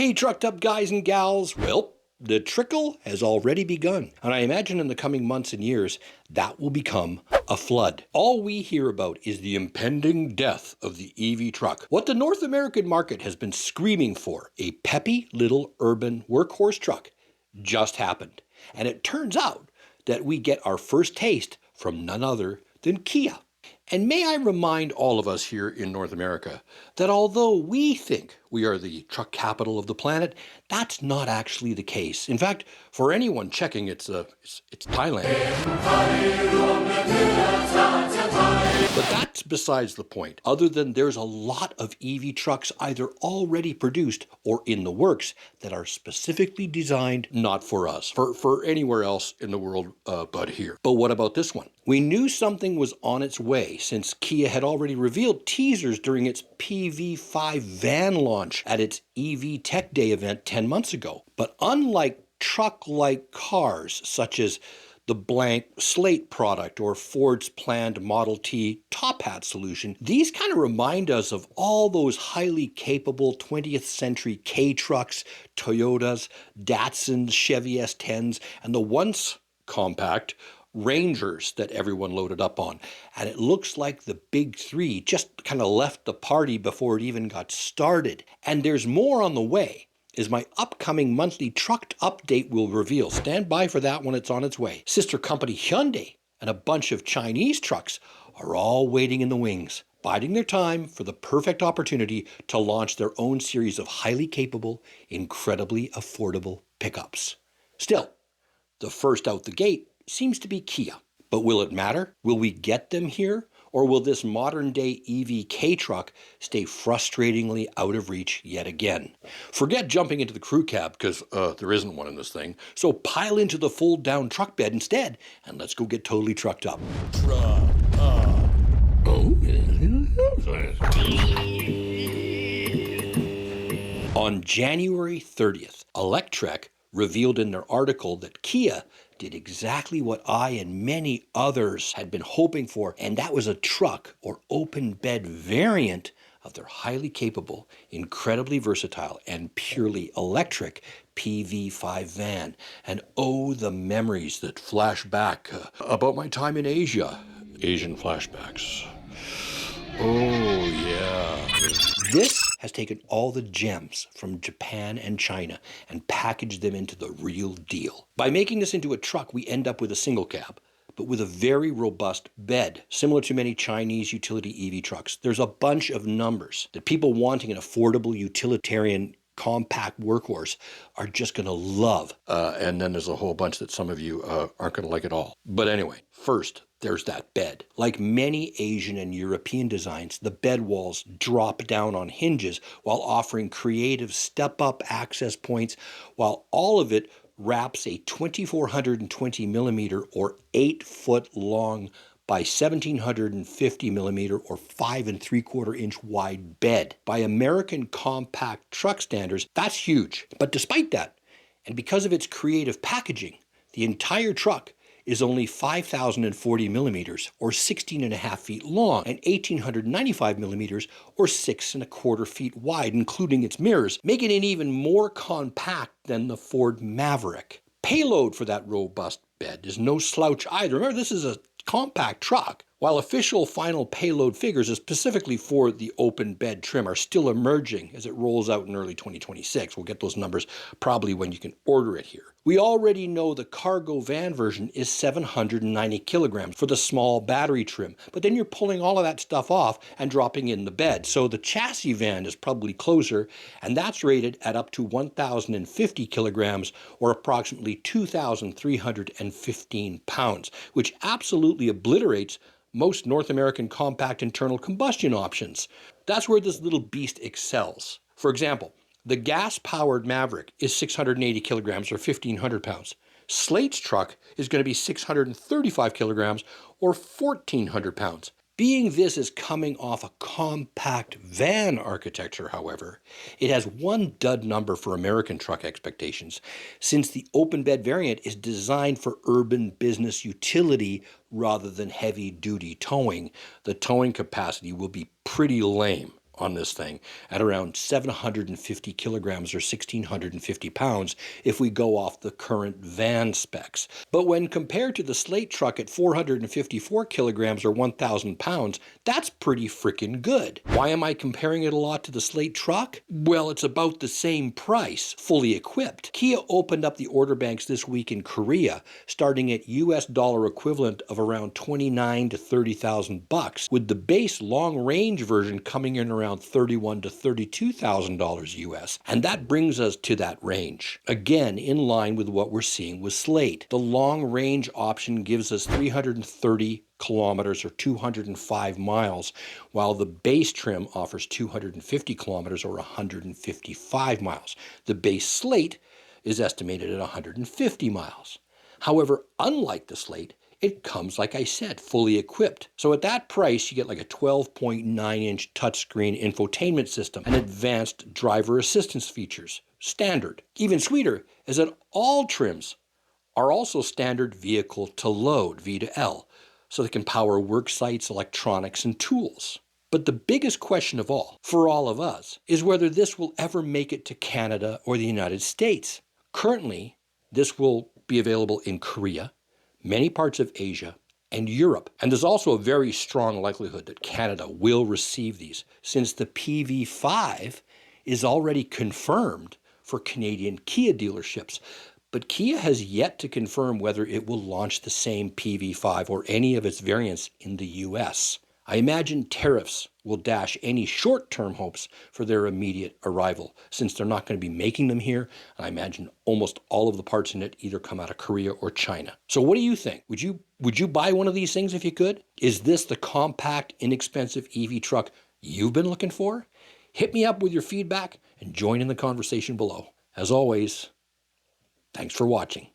Hey, trucked up guys and gals. Well, the trickle has already begun, and I imagine in the coming months and years, that will become a flood. All we hear about is the impending death of the EV truck. What the North American market has been screaming for, a peppy little urban workhorse truck, just happened. And it turns out that we get our first taste from none other than Kia. And may I remind all of us here in North America that although we think we are the truck capital of the planet, that's not actually the case. In fact, for anyone checking, it's Thailand. But that's besides the point, other than there's a lot of EV trucks either already produced or in the works that are specifically designed not for us, for anywhere else in the world but here. But what about this one? We knew something was on its way since Kia had already revealed teasers during its PV5 van launch at its EV Tech Day event 10 months ago. But unlike truck-like cars such as the blank slate product or Ford's planned Model T top hat solution, these kind of remind us of all those highly capable 20th century Kei Trucks, Toyotas, Datsuns, Chevy S10s, and the once compact Rangers that everyone loaded up on. And it looks like the big three just kind of left the party before it even got started. And there's more on the way, as my upcoming monthly trucked update will reveal. Stand by for that when it's on its way. Sister company Hyundai and a bunch of Chinese trucks are all waiting in the wings, biding their time for the perfect opportunity to launch their own series of highly capable, incredibly affordable pickups. Still, the first out the gate seems to be Kia. But will it matter? Will we get them here? Or will this modern-day EV Kei truck stay frustratingly out of reach yet again? Forget jumping into the crew cab, because there isn't one in this thing. So pile into the fold-down truck bed instead, and let's go get totally trucked up. On January 30th, Electrek revealed in their article that Kia did exactly what I and many others had been hoping for, and that was a truck or open bed variant of their highly capable, incredibly versatile, and purely electric PV5 van. And oh, the memories that flash back about my time in Asia. Asian flashbacks. Oh, yeah. This has taken all the gems from Japan and China and packaged them into the real deal. By making this into a truck, we end up with a single cab, but with a very robust bed, similar to many Chinese utility EV trucks. There's a bunch of numbers that people wanting an affordable utilitarian compact workhorse are just going to love. And then there's a whole bunch that some of you aren't going to like at all. But anyway, first, there's that bed. Like many Asian and European designs, the bed walls drop down on hinges while offering creative step-up access points, while all of it wraps a 2,420 millimeter or 8-foot long by 1,750 millimeter or 5.75-inch wide bed. By American compact truck standards, that's huge. But despite that, and because of its creative packaging, the entire truck is only 5,040 millimeters or 16.5 feet long and 1,895 millimeters or 6.25 feet wide, including its mirrors, making it even more compact than the Ford Maverick. Payload for that robust bed is no slouch either. Remember, this is a compact truck. While official final payload figures, specifically for the open bed trim, are still emerging as it rolls out in early 2026. We'll get those numbers probably when you can order it here. We already know the cargo van version is 790 kilograms for the small battery trim, but then you're pulling all of that stuff off and dropping in the bed. So the chassis van is probably closer, and that's rated at up to 1,050 kilograms or approximately 2,315 pounds, which absolutely obliterates most North American compact internal combustion options. That's where this little beast excels. For example, the gas-powered Maverick is 680 kilograms or 1,500 pounds. Slate's truck is going to be 635 kilograms or 1,400 pounds. Being this is coming off a compact van architecture, however, it has one dud number for American truck expectations, since the open bed variant is designed for urban business utility rather than heavy-duty towing. The towing capacity will be pretty lame on this thing at around 750 kilograms or 1,650 pounds if we go off the current van specs. But when compared to the Slate truck at 454 kilograms or 1,000 pounds, that's pretty freaking good. Why am I comparing it a lot to the Slate truck? Well, it's about the same price, fully equipped. Kia opened up the order banks this week in Korea, starting at US dollar equivalent of around 29 to 30,000 bucks, with the base long-range version coming in around $31,000 to $32,000 US. And that brings us to that range. Again, in line with what we're seeing with Slate. The long-range option gives us 330 kilometers or 205 miles, while the base trim offers 250 kilometers or 155 miles. The base Slate is estimated at 150 miles. However, unlike the Slate, it comes, like I said, fully equipped. So at that price, you get like a 12.9-inch touchscreen infotainment system and advanced driver assistance features. Standard. Even sweeter is that all trims are also standard vehicle to load, V to L, so they can power work sites, electronics, and tools. But the biggest question of all, for all of us, is whether this will ever make it to Canada or the United States. Currently, this will be available in Korea, many parts of Asia, and Europe. And there's also a very strong likelihood that Canada will receive these, since the PV5 is already confirmed for Canadian Kia dealerships. But Kia has yet to confirm whether it will launch the same PV5 or any of its variants in the US. I imagine tariffs will dash any short-term hopes for their immediate arrival, since they're not going to be making them here. I imagine almost all of the parts in it either come out of Korea or China. So what do you think? Would you buy one of these things if you could? Is this the compact, inexpensive EV truck you've been looking for? Hit me up with your feedback and join in the conversation below. As always, thanks for watching.